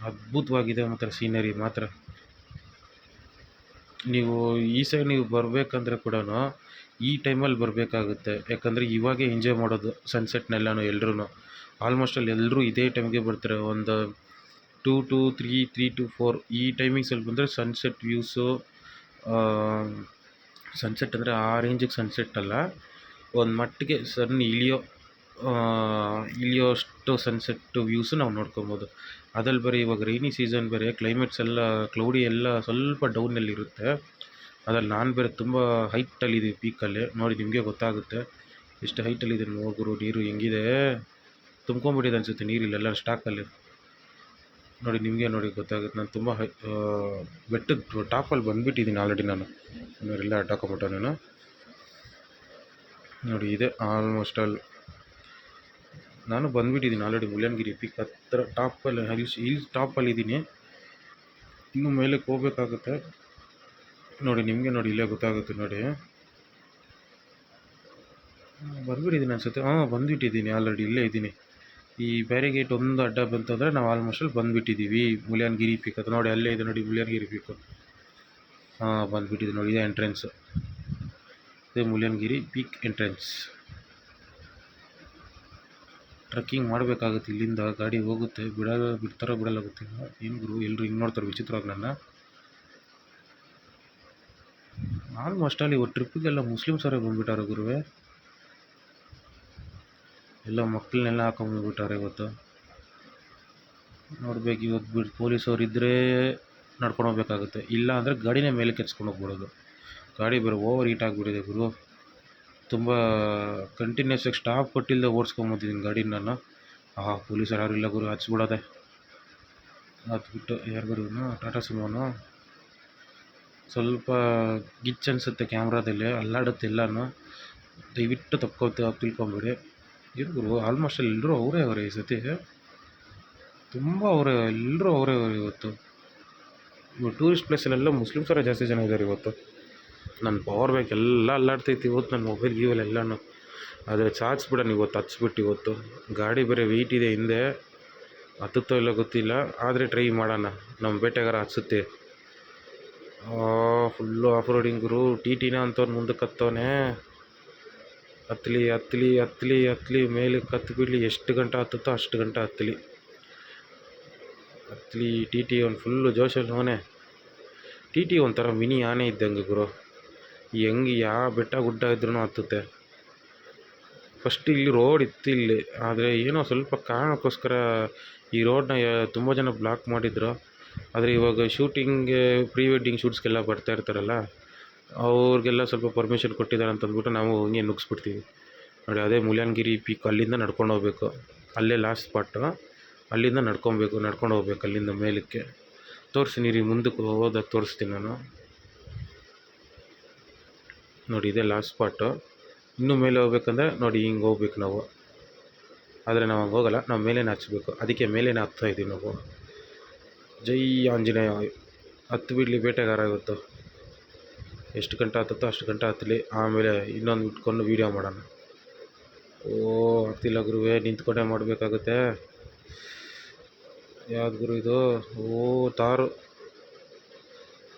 ಅದ್ಭುತವಾಗಿದೆ ಮಾತ್ರ ಸೀನರಿ ಮಾತ್ರ. ನೀವು ಈ ಸೈಡ್ ನೀವು ಬರಬೇಕಂದ್ರೆ ಕೂಡ ಈ ಟೈಮಲ್ಲಿ ಬರಬೇಕಾಗುತ್ತೆ. ಯಾಕಂದರೆ ಇವಾಗೇ ಎಂಜಾಯ್ ಮಾಡೋದು ಸನ್ಸೆಟ್ನೆಲ್ಲನೂ ಎಲ್ರೂ. ಆಲ್ಮೋಸ್ಟ್ ಅಲ್ಲಿ ಎಲ್ಲರೂ ಇದೇ ಟೈಮ್ಗೆ ಬರ್ತಾರೆ. ಒಂದು 2 to 3 to 4 ಈ ಟೈಮಿಂಗ್ಸಲ್ಲಿ ಬಂದರೆ ಸನ್ಸೆಟ್ ವ್ಯೂಸು. ಸನ್ಸೆಟ್ ಅಂದರೆ ಆ ರೇಂಜಿಗೆ ಸನ್ಸೆಟ್ ಅಲ್ಲ, ಒಂದು ಮಟ್ಟಿಗೆ ಸನ್ ಇಳಿಯೋಷ್ಟು ಸನ್ಸೆಟ್ಟು ವ್ಯೂಸು ನಾವು ನೋಡ್ಕೊಬೋದು. ಅದ್ರಲ್ಲಿ ಬೇರೆ ಇವಾಗ ರೈನಿ ಸೀಸನ್ ಬೇರೆ, ಕ್ಲೈಮೇಟ್ಸ್ ಎಲ್ಲ ಕ್ಲೌಡಿ ಎಲ್ಲ ಸ್ವಲ್ಪ ಡೌನಲ್ಲಿರುತ್ತೆ. ಅದ್ರಲ್ಲಿ ನಾನು ಬೇರೆ ತುಂಬ ಹೈಟಲ್ಲಿದ್ದೀವಿ ಪೀಕಲ್ಲಿ. ನೋಡಿ ನಿಮಗೆ ಗೊತ್ತಾಗುತ್ತೆ ಎಷ್ಟು ಹೈಟಲ್ಲಿದೆ ನೋಡ್ಗುರು. ನೀರು ಹೆಂಗಿದೆ, ತುಂಬ್ಕೊಂಬಿಟ್ಟಿದೆ ಅನಿಸುತ್ತೆ ನೀರಿಲ್ಲೆಲ್ಲ ಸ್ಟಾಕಲ್ಲಿ. ನೋಡಿ ನಿಮಗೆ ನೋಡಿ ಗೊತ್ತಾಗುತ್ತೆ. ನಾನು ತುಂಬ ಬೆಟ್ಟದ ಟಾಪಲ್ಲಿ ಬಂದುಬಿಟ್ಟಿದ್ದೀನಿ ಆಲ್ರೆಡಿ ನಾನು. ಎಲ್ಲ ಅಡ್ಡಾಕೊಂಬಿಟ್ಟು ನಾನು. ನೋಡಿ ಇದೆ ಆಲ್ಮೋಸ್ಟ್ ಆಲ್ ನಾನು ಬಂದುಬಿಟ್ಟಿದ್ದೀನಿ ಆಲ್ರೆಡಿ ಮುಳ್ಯನಗಿರಿ ಪೀಕ್ ಹತ್ರ ಟಾಪಲ್ಲಿ, ಹಿಲ್ಸ್ ಟಾಪಲ್ಲಿದ್ದೀನಿ. ಇನ್ನೂ ಮೇಲಕ್ಕೆ ಹೋಗ್ಬೇಕಾಗುತ್ತೆ. ನೋಡಿ ನಿಮಗೆ ನೋಡಿ ಇಲ್ಲೇ ಗೊತ್ತಾಗುತ್ತೆ ನೋಡಿ. ಬಂದುಬಿಟ್ಟಿದ್ದೀನಿ ಅನಿಸುತ್ತೆ. ಬಂದುಬಿಟ್ಟಿದ್ದೀನಿ ಆಲ್ರೆಡಿ, ಇಲ್ಲೇ ಇದ್ದೀನಿ. ಈ ಬ್ಯಾರಿಗೇಟ್ ಒಂದು ಅಡ್ಡ ಬಂತಂದರೆ ನಾವು ಆಲ್ಮೋಸ್ಟ್ ಅಲ್ಲಿ ಬಂದುಬಿಟ್ಟಿದ್ದೀವಿ ಮುಳ್ಯನಗಿರಿ ಪೀಕ್ ಹತ್ರ. ನೋಡಿ ಅಲ್ಲೇ ಇದೆ ನೋಡಿ ಮುಳ್ಯನಗಿರಿ ಪೀಕು. ಬಂದುಬಿಟ್ಟಿದೆ ನೋಡಿ, ಇದೆ ಎಂಟ್ರೆನ್ಸು. ಇದೆ ಮುಳ್ಯನಗಿರಿ ಪೀಕ್ ಎಂಟ್ರೆನ್ಸ್. ಟ್ರೆಕ್ಕಿಂಗ್ ಮಾಡಬೇಕಾಗುತ್ತೆ. ಇಲ್ಲಿಂದ ಗಾಡಿ ಹೋಗುತ್ತೆ, ಬಿಡ್ತಾರೋ ಬಿಡಲ್ಲ ಗೊತ್ತಿಲ್ಲ. ಏನು ಗುರು ಎಲ್ಲರೂ ಹಿಂಗೆ ನೋಡ್ತಾರೆ ವಿಚಿತ್ರವಾಗಿ ನನ್ನ. ಆಲ್ಮೋಸ್ಟ್ ಅಲ್ಲಿ ಇವತ್ತು ಟ್ರಿಪ್ಪಿಗೆಲ್ಲ ಮುಸ್ಲಿಮ್ಸವರೇ ಬಂದುಬಿಟ್ಟಾರೆ ಗುರುವೇ. ಎಲ್ಲ ಮಕ್ಕಳನ್ನೆಲ್ಲ ಹಾಕೊಂಡ್ಬಂದ್ಬಿಟ್ಟಾರೆ ಇವತ್ತು. ನೋಡ್ಬೇಕು ಇವತ್ತು ಪೊಲೀಸವ್ರು ಇದ್ದರೆ ನಡ್ಕೊಂಡು ಹೋಗ್ಬೇಕಾಗುತ್ತೆ, ಇಲ್ಲ ಅಂದರೆ ಗಾಡಿನೇ ಮೇಲೆ ಕೆತ್ಸ್ಕೊಂಡು ಹೋಗ್ಬಿಡೋದು. ಗಾಡಿ ಬೇರೆ ಓವರ್ ಹೀಟ್ ಆಗಿಬಿಟ್ಟಿದೆ ಗುರು. ತುಂಬ ಕಂಟಿನ್ಯೂಸ್ ಆಗಿ ಸ್ಟಾಪ್ ಕೊಟ್ಟಿಲ್ಲದೆ ಓಡಿಸ್ಕೊಂಬಂದಿದ್ದೀನಿ ಗಾಡಿನ ನಾನು. ಪೊಲೀಸರು ಯಾರು ಇಲ್ಲ ಗುರು, ಹಚ್ಬಿಡೋದೆ. ಹತ್ಬಿಟ್ಟು ಯಾರು ಗುರು ಟಾಟಾ ಸುಮೋನು. ಸ್ವಲ್ಪ ಗಿಚ್ ಅನಿಸುತ್ತೆ ಕ್ಯಾಮ್ರಾದಲ್ಲಿ, ಅಲ್ಲಾಡುತ್ತೆ ಎಲ್ಲನೂ. ದಯವಿಟ್ಟು ತಿಳ್ಕೊಂಬಿಡಿ. ಏನು ಗುರು ಆಲ್ಮೋಸ್ಟ್ ಎಲ್ಲರೂ ಅವರೇ ಈ ಸತಿ. ತುಂಬ ಎಲ್ಲರೂ ಅವರೇ ಇವತ್ತು. ಟೂರಿಸ್ಟ್ ಪ್ಲೇಸಲ್ಲೆಲ್ಲ ಮುಸ್ಲಿಮ್ಸವರೇ ಜಾಸ್ತಿ ಜನ ಇದ್ದಾರೆ ಇವತ್ತು. ನನ್ನ ಪವರ್ ಬ್ಯಾಂಕ್ ಎಲ್ಲ ಅಲ್ಲಾಡ್ತೈತಿ ಇವತ್ತು, ನನ್ನ ಮೊಬೈಲ್ ಎಲ್ಲನೂ. ಆದರೆ ಚಾರ್ಜ್ಬಿಡೋಣ ಇವತ್ತು, ಹಚ್ಬಿಟ್ಟು ಇವತ್ತು. ಗಾಡಿ ಬೇರೆ ವೆಯ್ಟ್ ಇದೆ ಹಿಂದೆ, ಹತ್ತುತ್ತೋ ಇಲ್ಲ ಗೊತ್ತಿಲ್ಲ, ಆದರೆ ಟ್ರೈ ಮಾಡೋಣ. ನಮ್ಮ ಬೇಟೆಗಾರ ಹಚ್ಚುತ್ತೆ. Full of ರೋಡಿಂಗರು. ಟಿನ ಅಂತವ್ನು ಮುಂದಕ್ಕೆ ಹತ್ತವನೇ. ಹತ್ತಲಿ ಮೇಲಕ್ಕೆ ಹತ್ತಿಬಿಡ್ಲಿ. ಎಷ್ಟು ಗಂಟೆ ಹತ್ತುತ್ತೋ ಅಷ್ಟು ಗಂಟೆ ಹತ್ತಲಿ. ಟಿ ಒಂದು ಫುಲ್ಲು ಜೋಶಲ್ಲಿ ಅವನೇ. ಟಿ ಒಂಥರ ಮಿನಿ ಆನೆ ಇದ್ದಂಗೆ ಗುರು. ಹೆಂಗೆ ಯಾವ ಬೆಟ್ಟ ಗುಡ್ಡ ಇದ್ರೂ ಹತ್ತುತ್ತೆ. ಫಸ್ಟ್ ಇಲ್ಲಿ ರೋಡ್ ಇತ್ತು ಇಲ್ಲಿ, ಆದರೆ ಏನೋ ಸ್ವಲ್ಪ ಕಾರಣಕ್ಕೋಸ್ಕರ ಈ ರೋಡನ್ನ ತುಂಬ ಜನ ಬ್ಲಾಕ್ ಮಾಡಿದ್ರು. ಆದರೆ ಇವಾಗ ಶೂಟಿಂಗ್ಗೆ ಪ್ರೀ ವೆಡ್ಡಿಂಗ್ ಶೂಟ್ಸ್ಗೆಲ್ಲ ಬರ್ತಾ ಇರ್ತಾರಲ್ಲ, ಅವ್ರಿಗೆಲ್ಲ ಸ್ವಲ್ಪ ಪರ್ಮಿಷನ್ ಕೊಟ್ಟಿದ್ದಾರೆ ಅಂತ ಅಂದ್ಬಿಟ್ಟು ನಾವು ಹಿಂಗೆ ನುಗ್ಗಿಸ್ಬಿಡ್ತೀವಿ ನೋಡಿ. ಅದೇ ಮುಳ್ಳಯ್ಯನಗಿರಿ ಪೀಕ್, ಅಲ್ಲಿಂದ ನಡ್ಕೊಂಡು ಹೋಗ್ಬೇಕು, ಅಲ್ಲೇ ಲಾಸ್ಟ್ ಸ್ಪಾಟು. ಅಲ್ಲಿಂದ ನಡ್ಕೊಂಡು ಹೋಗ್ಬೇಕು ಅಲ್ಲಿಂದ ಮೇಲಕ್ಕೆ. ತೋರಿಸ್ತೀನಿ ರೀ, ಮುಂದಕ್ಕೆ ಹೋದಾಗ ತೋರಿಸ್ತೀನಿ ನಾನು ನೋಡಿ. ಇದೇ ಲಾಸ್ಟ್ ಸ್ಪಾಟು. ಇನ್ನೂ ಮೇಲೆ ಹೋಗ್ಬೇಕಂದ್ರೆ ನೋಡಿ ಹಿಂಗೆ ಹೋಗ್ಬೇಕು ನಾವು. ಆದರೆ ನಾವು ಹಂಗೆ ಹೋಗಲ್ಲ, ನಾವು ಮೇಲೇನೆ ಹಚ್ಚಬೇಕು. ಅದಕ್ಕೆ ಮೇಲೇನೆ ಹತ್ತಾ ಇದ್ದೀವಿ ನಾವು. ಜೈ ಆಂಜನೇಯ. ಹತ್ತು ಬಿಡಲಿ, ಬೇಟೆಗಾರ ಇವತ್ತು ಎಷ್ಟು ಗಂಟೆ ಹತ್ತುತ್ತೋ ಅಷ್ಟು ಗಂಟೆ ಹತ್ತಲಿ, ಆಮೇಲೆ ಇನ್ನೊಂದು ಇಟ್ಕೊಂಡು ವೀಡಿಯೋ ಮಾಡೋಣ. ಆಗ್ತಿಲ್ಲ ಗುರುವೇ, ನಿಂತ್ಕೊಂಡೇ ಮಾಡಬೇಕಾಗುತ್ತೆ. ಯಾವ್ದು ಗುರು ಇದು?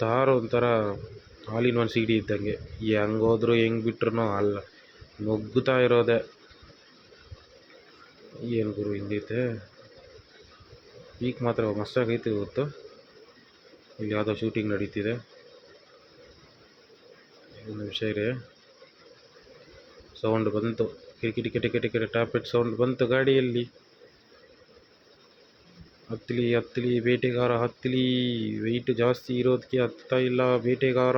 ತಾರು ಒಂಥರ ಆಲ್ ಇನ್ ಒನ್ CD ಇದ್ದಂಗೆ, ಹೆಂಗೆ ಹೋದ್ರು ಹೆಂಗೆ ಬಿಟ್ರು ಅಲ್ಲ ನುಗ್ಗುತ್ತಾ ಇರೋದೆ. ಏನು ಗುರು ಹಿಂಗೈತೆ? ಪೀಕ್ ಮಾತ್ರ ಮಸ್ತಾಗೈತೆ ಇವತ್ತು. ಇಲ್ಲಿ ಯಾವುದೋ ಶೂಟಿಂಗ್ ನಡೀತಿದೆ. ಒಂದು ನಿಮಿಷ ಇರಿ, ಸೌಂಡ್ ಬಂತು. ಕಿಟಕಿಟ ಟಾಪೆಟ್ ಸೌಂಡ್ ಬಂತು ಗಾಡಿಯಲ್ಲಿ. ಹತ್ತಲಿ ಬೇಟೆಗಾರ ಹತ್ತಲಿ. ವೆಯ್ಟ್ ಜಾಸ್ತಿ ಇರೋದಕ್ಕೆ ಹತ್ತಾ ಇಲ್ಲ ಬೇಟೆಗಾರ.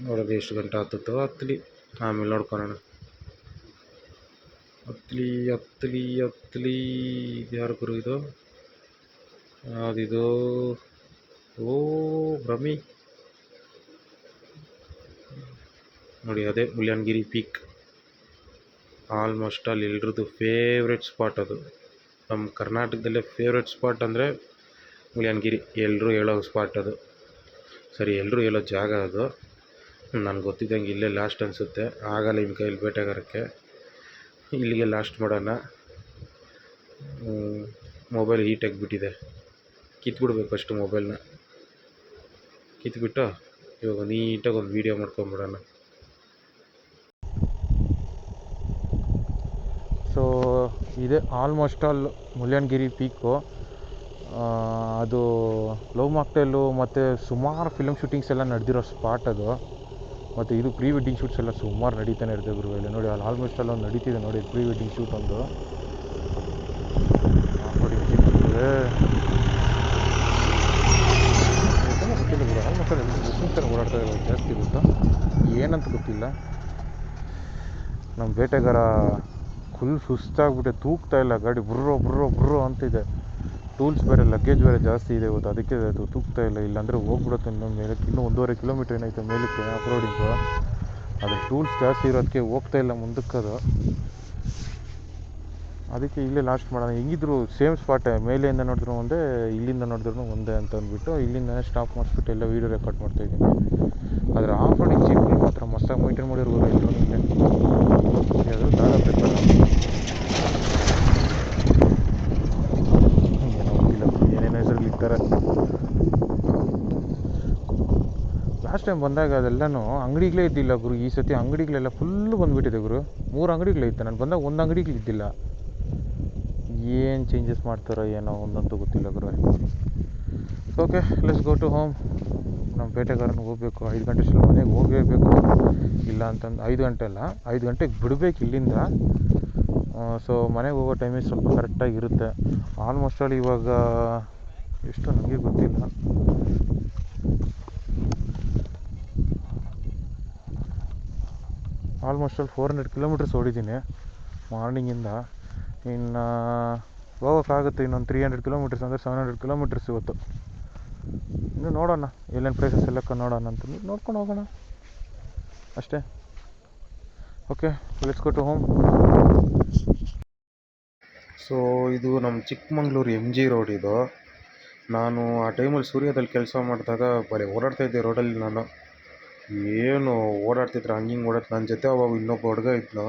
ನೋಡೋದು ಎಷ್ಟು ಗಂಟೆ ಹತ್ತುತ್ತೋ ಹತ್ತಲಿ, ಆಮೇಲೆ ನೋಡ್ಕೊಳ್ಳೋಣ. ಹತ್ತಲಿ. ಇದು ಯಾರು ಗುರು ಇದು? ಯಾವುದಿದು? ಭ್ರಮಿ ನೋಡಿ. ಅದೇ ಮುಳ್ಳಯ್ಯನಗಿರಿ ಪೀಕ್. ಆಲ್ಮೋಸ್ಟ್ ಅಲ್ಲಿ ಎಲ್ರದ್ದು ಫೇವ್ರೆಟ್ ಸ್ಪಾಟ್ ಅದು. ನಮ್ಮ ಕರ್ನಾಟಕದಲ್ಲೇ ಫೇವ್ರೆಟ್ ಸ್ಪಾಟ್ ಅಂದರೆ ಮುಳ್ಳಯ್ಯನಗಿರಿ. ಎಲ್ಲರೂ ಹೇಳೋ ಸ್ಪಾಟ್ ಅದು. ಸರಿ, ಎಲ್ಲರೂ ಹೇಳೋ ಜಾಗ ಅದು. ನನಗೆ ಗೊತ್ತಿದ್ದಂಗೆ ಇಲ್ಲೇ ಲಾಸ್ಟ್ ಅನಿಸುತ್ತೆ. ಆಗಲ್ಲ ನಿಮ್ಮ ಕೈಯಲ್ಲಿ ಬೇಟೆಗಾರಕ್ಕೆ. ಇಲ್ಲಿಗೆ ಲಾಸ್ಟ್ ಮಾಡೋಣ. ಮೊಬೈಲ್ ಹೀಟ್ ಆಗಿಬಿಟ್ಟಿದೆ. ಕಿತ್ಬಿಡ್ಬೇಕು ಫಸ್ಟು ಮೊಬೈಲ್ನ. ಕಿತ್ಬಿಟ್ಟು ಇವಾಗ ನೀಟಾಗಿ ಒಂದು ವೀಡಿಯೋ ಮಾಡ್ಕೊಂಬಿಡೋಣ. ಸೊ ಇದೇ ಆಲ್ಮೋಸ್ಟ್ ಆಲ್ ಮುಳ್ಳಯ್ಯನಗಿರಿ ಪೀಕು. ಅದು ಲವ್ ಮಾಕ್ಟೇಲು ಮತ್ತು ಸುಮಾರು ಫಿಲಮ್ ಶೂಟಿಂಗ್ಸ್ ಎಲ್ಲ ನಡೆದಿರೋ ಸ್ಪಾಟ್ ಅದು. ಮತ್ತು ಇದು ಪ್ರೀ ವೆಡ್ಡಿಂಗ್ ಶೂಟ್ಸ್ ಎಲ್ಲ ಸುಮಾರು ನಡೀತಾನೆ ಇರ್ತದೆ ಗುರು. ಇಲ್ಲಿ ನೋಡಿ, ಅಲ್ಲಿ ಆಲ್ಮೋಸ್ಟ್ ಎಲ್ಲ ಒಂದು ನಡೀತಿದೆ ನೋಡಿ ಪ್ರೀ ವೆಡ್ಡಿಂಗ್ ಶೂಟ್ ಒಂದು. ನೋಡಿ ಗೊತ್ತಿಲ್ಲ ಗುರು, ಆಲ್ಮೋಸ್ಟ್ ಅಲ್ಲಿ ಬುಕ್ಕಿಂಗ್ ಥರ ಓಡಾಡ್ತಾ ಇರೋದು ಜಾಸ್ತಿ ಗೊತ್ತಾ, ಏನಂತ ಗೊತ್ತಿಲ್ಲ. ನಮ್ಮ ಬೇಟೆಗಾರ ಫುಲ್ ಸುಸ್ತಾಗ್ಬಿಟ್ಟೆ, ತೂಗ್ತಾ ಇಲ್ಲ ಗಾಡಿ. ಬುರ್ರೋ ಅಂತಿದೆ. ಟೂಲ್ಸ್ ಬೇರೆ, ಲಗೇಜ್ ಬೇರೆ ಜಾಸ್ತಿ ಇದೆ ಇವತ್ತು, ಅದಕ್ಕೆ ಅದು ತೂಗ್ತಾ ಇಲ್ಲ. ಇಲ್ಲಾಂದರೆ ಹೋಗ್ಬಿಡುತ್ತೆ ಇನ್ನೊಂದು ಮೇಲಕ್ಕೆ. ಇನ್ನೂ 1.5 ಕಿಲೋಮೀಟ್ರ್ ಏನೈತೆ ಮೇಲಕ್ಕೆ ಆಫ್ ರೋಡಿಂಗು. ಆದರೆ ಟೂಲ್ಸ್ ಜಾಸ್ತಿ ಇರೋದಕ್ಕೆ ಹೋಗ್ತಾ ಇಲ್ಲ ಮುಂದಕ್ಕದು. ಅದಕ್ಕೆ ಇಲ್ಲೇ ಲಾಸ್ಟ್ ಮಾಡೋಣ. ಹೆಂಗಿದ್ರು ಸೇಮ್ ಸ್ಪಾಟೇ, ಮೇಲೆಯಿಂದ ನೋಡಿದ್ರು ಒಂದೇ, ಇಲ್ಲಿಂದ ನೋಡಿದ್ರು ಒಂದೇ ಅಂತ ಅಂದ್ಬಿಟ್ಟು ಇಲ್ಲಿಂದನೇ ಸ್ಟಾಪ್ ಮಾಡಿಸ್ಬಿಟ್ಟು ಎಲ್ಲ ವೀಡಿಯೋ ರೆಕಾರ್ಡ್ ಮಾಡ್ತಾಯಿದ್ದೀನಿ. ಆದರೆ ಆಫ್ ರೋಡಿಂಗ್ ಜೀಪ್ಗಳು ಮಾತ್ರ ಮಸ್ತಾಗಿ ಮೈಂಟೈನ್ ಮಾಡಿರ್ಬೋದು ಎಲ್ಲರೂ. ಯಾವುದು ದಾದಾ ಪೇಪರ್ ಏನೋ ಗೊತ್ತಿಲ್ಲ, ಏನೇನೋ ಹೆಸರಲ್ಲಿ ಇರ್ತಾರೆ. ಲಾಸ್ಟ್ ಟೈಮ್ ಬಂದಾಗ ಅದೆಲ್ಲನೂ ಅಂಗಡಿಗಳೇ ಇದ್ದಿಲ್ಲ ಗುರು. ಈ ಸತಿ ಅಂಗಡಿಗಳೆಲ್ಲ ಫುಲ್ಲು ಬಂದುಬಿಟ್ಟಿದೆ ಗುರು. 3 ಅಂಗಡಿಗಳಿತ್ತು ನಾನು ಬಂದಾಗ, ಒಂದು ಅಂಗಡಿಗಳಿದ್ದಿಲ್ಲ. ಏನು ಚೇಂಜಸ್ ಮಾಡ್ತಾರೋ ಏನೋ ಒಂದಂತೂ ಗೊತ್ತಿಲ್ಲ ಗುರು. Okay, let's go to home. ನಮ್ಮ ಬೇಟೆಗಾರನಿಗೆ ಹೋಗಬೇಕು. 5 ಗಂಟೆ ಅಷ್ಟರಲ್ಲಿ ಮನೆಗೆ ಹೋಗಲೇಬೇಕು. ಇಲ್ಲ ಅಂತಂದು 5 ಗಂಟೆ ಅಲ್ಲ, 5 ಗಂಟೆಗೆ ಬಿಡಬೇಕು ಇಲ್ಲಿಂದ. ಸೊ ಮನೆಗೆ ಹೋಗೋ ಟೈಮಿಗೆ ಸ್ವಲ್ಪ ಕರೆಕ್ಟಾಗಿರುತ್ತೆ. ಆಲ್ಮೋಸ್ಟ್ ಅಲ್ಲಿ ಇವಾಗ ಎಷ್ಟು ನನಗೆ ಗೊತ್ತಿಲ್ಲ. ಆಲ್ಮೋಸ್ಟ್ ಅಲ್ಲಿ 400 ಕಿಲೋಮೀಟರ್ಸ್ ಓಡಿದ್ದೀನಿ ಮಾರ್ನಿಂಗಿಂದ. ಇನ್ನು ಹೋಗೋಕ್ಕಾಗುತ್ತೆ ಇನ್ನೊಂದು 300 ಕಿಲೋಮೀಟರ್ಸ್, ಅಂದರೆ 700 ಕಿಲೋಮೀಟರ್ಸ್ ಇವತ್ತು. ಇನ್ನು ನೋಡೋಣ ಎಲ್ಲೇನು ಪ್ಲೇಸಸ್ ಎಲ್ಲ ನೋಡೋಣ ಅಂತ ನೋಡ್ಕೊಂಡು ಹೋಗೋಣ ಅಷ್ಟೇ. Okay, let's go to home. So ಇದು ನಮ್ಮ ಚಿಕ್ಕಮಂಗ್ಳೂರು MG ರೋಡ್ ಇದು. ನಾನು ಆ ಟೈಮಲ್ಲಿ ಸೂರ್ಯದಲ್ಲಿ ಕೆಲಸ ಮಾಡಿದಾಗ ಬರೀ ಓಡಾಡ್ತಾಯಿದ್ದೆ ರೋಡಲ್ಲಿ. ಏನು ಓಡಾಡ್ತಿದ್ರೆ ಹಿಂಗೆ ಓಡಾಡ್ತು. ನನ್ನ ಜೊತೆ ಅವಾಗ ಇನ್ನೊಬ್ಬ ಹುಡುಗ ಇದ್ನು.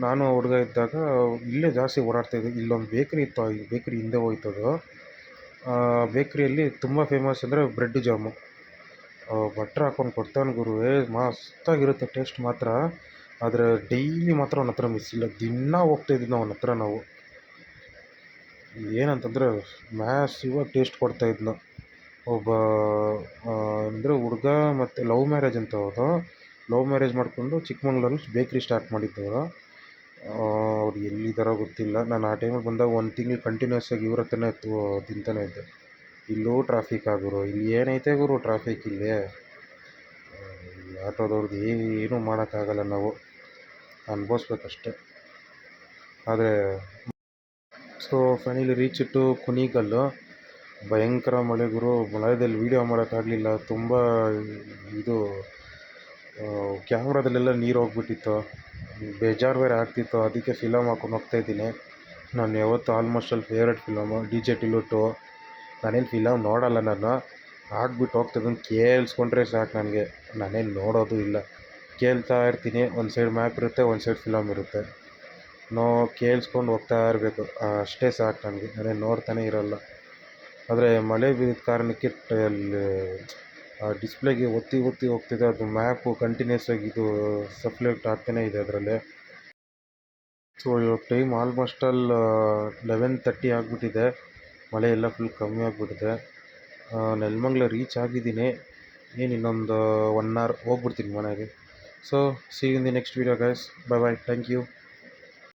ನಾನು ಆ ಹುಡುಗ ಇದ್ದಾಗ ಇಲ್ಲೇ ಜಾಸ್ತಿ ಓಡಾಡ್ತಾಯಿದ್ದೆ. ಇಲ್ಲೊಂದು ಬೇಕ್ರಿ ಇತ್ತು, ಈ ಬೇಕ್ರಿ ಹಿಂದೆ ಹೋಯ್ತದು. ಬೇಕ್ರಿಯಲ್ಲಿ ತುಂಬ ಫೇಮಸ್ ಅಂದರೆ ಬ್ರೆಡ್ ಜಾಮು. ಬಟ್ರ್ ಹಾಕ್ಕೊಂಡು ಕೊಡ್ತಾನೆ ಗುರುವೇ, ಮಸ್ತಾಗಿರುತ್ತೆ ಟೇಸ್ಟ್ ಮಾತ್ರ. ಆದರೆ ಡೈಲಿ ಮಾತ್ರ ಅವನ ಹತ್ರ ಮಿಸ್ ಇಲ್ಲ, ದಿನ ಹೋಗ್ತಾಯಿದ್ವಿ ಅವನ ಹತ್ರ ನಾವು. ಏನಂತಂದರೆ ಮ್ಯಾಸಿವಾಗಿ ಟೇಸ್ಟ್ ಕೊಡ್ತಾಯಿದ್ನು. ಒಬ್ಬ ಅಂದರೆ ಹುಡುಗ ಮತ್ತು ಲವ್ ಮ್ಯಾರೇಜ್ ಅಂತ ಅವ್ರದ್ದು. ಲವ್ ಮ್ಯಾರೇಜ್ ಮಾಡಿಕೊಂಡು ಚಿಕ್ಕಮಂಗ್ಳೂರಲ್ಲಿ ಬೇಕ್ರಿ ಸ್ಟಾರ್ಟ್ ಮಾಡಿದ್ದವರು. ಅವ್ರು ಎಲ್ಲಿದ್ದಾರೋ ಗೊತ್ತಿಲ್ಲ. ನಾನು ಆ ಟೈಮಿಗೆ ಬಂದಾಗ 1 ತಿಂಗಳು ಕಂಟಿನ್ಯೂಸ್ ಆಗಿ ಇವ್ರ ಹತ್ರನೇ ತಿಂತಾನೆ ಇದ್ದೆ. ಇಲ್ಲೂ ಟ್ರಾಫಿಕ್ ಗುರು, ಇಲ್ಲಿ ಏನೈತೆ ಗುರು ಟ್ರಾಫಿಕ್ ಇಲ್ಲಿ. ಈ ಆಟೋದವ್ರದ್ದು ಏನೂ ಮಾಡೋಕ್ಕಾಗಲ್ಲ, ನಾವು ಅನುಭವಿಸ್ಬೇಕಷ್ಟೆ. ಆದರೆ ಸೊ ಫೈನಲಿ ರೀಚ್ ಇಟ್ಟು ಕುಣಿಗಲ್ಲು. ಭಯಂಕರ ಮಳೆ ಗುರು, ಮಳೆಯಲ್ಲಿ ವೀಡಿಯೋ ಮಾಡೋಕ್ಕಾಗಲಿಲ್ಲ. ತುಂಬ ಇದು ಕ್ಯಾಮ್ರಾದಲ್ಲೆಲ್ಲ ನೀರು ಹೋಗ್ಬಿಟ್ಟಿತ್ತು, ಬೇಜಾರು ಬೇರೆ ಆಗ್ತಿತ್ತು. ಅದಕ್ಕೆ ಫಿಲಮ್ ಹಾಕೊಂಡು ಹೋಗ್ತಾಯಿದ್ದೀನಿ. ನಾನು ಯಾವತ್ತು ಆಲ್ಮೋಸ್ಟ್ ಅಲ್ಲಿ ಫೇವ್ರೆಟ್ ಫಿಲಮು DJ ಟಿಲ್ಲು 2. ನಾನೇನು ಫಿಲಮ್ ನೋಡೋಲ್ಲ, ನಾನು ಹಾಕ್ಬಿಟ್ಟು ಹೋಗ್ತಿದ್ದನ್ನು ಕೇಳಿಸ್ಕೊಂಡ್ರೆ ಸಾಕು ನನಗೆ. ನಾನೇನು ನೋಡೋದು ಇಲ್ಲ, ಕೇಳ್ತಾ ಇರ್ತೀನಿ. ಒಂದು ಸೈಡ್ ಮ್ಯಾಪ್ ಇರುತ್ತೆ, ಒಂದು ಸೈಡ್ ಫಿಲಮ್ ಇರುತ್ತೆ. ಕೇಳಿಸ್ಕೊಂಡು ಹೋಗ್ತಾ ಇರಬೇಕು, ಅಷ್ಟೇ ಸಾಕು ನನಗೆ. ನಾನೇನು ನೋಡ್ತಾನೆ ಇರೋಲ್ಲ. ಆದರೆ ಮಳೆ ಬಿದ್ದ ಕಾರಣಕ್ಕೆ ಅಲ್ಲಿ ಡಿಸ್ಪ್ಲೇಗೆ ಒತ್ತಿ ಹೋಗ್ತಿದೆ, ಅದು ಮ್ಯಾಪು ಕಂಟಿನ್ಯೂಸ್ ಆಗಿ ಇದು ಸಫ್ಲೆಕ್ಟ್ ಆಗ್ತಾನೇ ಇದೆ ಅದರಲ್ಲಿ. ಸೊ ಇವಾಗ ಟೈಮ್ ಆಲ್ಮೋಸ್ಟ್ ಆಲ್ 11:30 ಆಗಿಬಿಟ್ಟಿದೆ. ಮಳೆ ಎಲ್ಲ ಫುಲ್ ಕಮ್ಮಿ ಆಗಿಬಿಟ್ಟಿದೆ. ನೆಲಮಂಗಲ ರೀಚ್ ಆಗಿದ್ದೀನಿ. ಇನ್ನೊಂದು 1 hour ಹೋಗ್ಬಿಡ್ತೀನಿ ಮನೆಗೆ. So see you in the next video guys. Bye bye, thank you.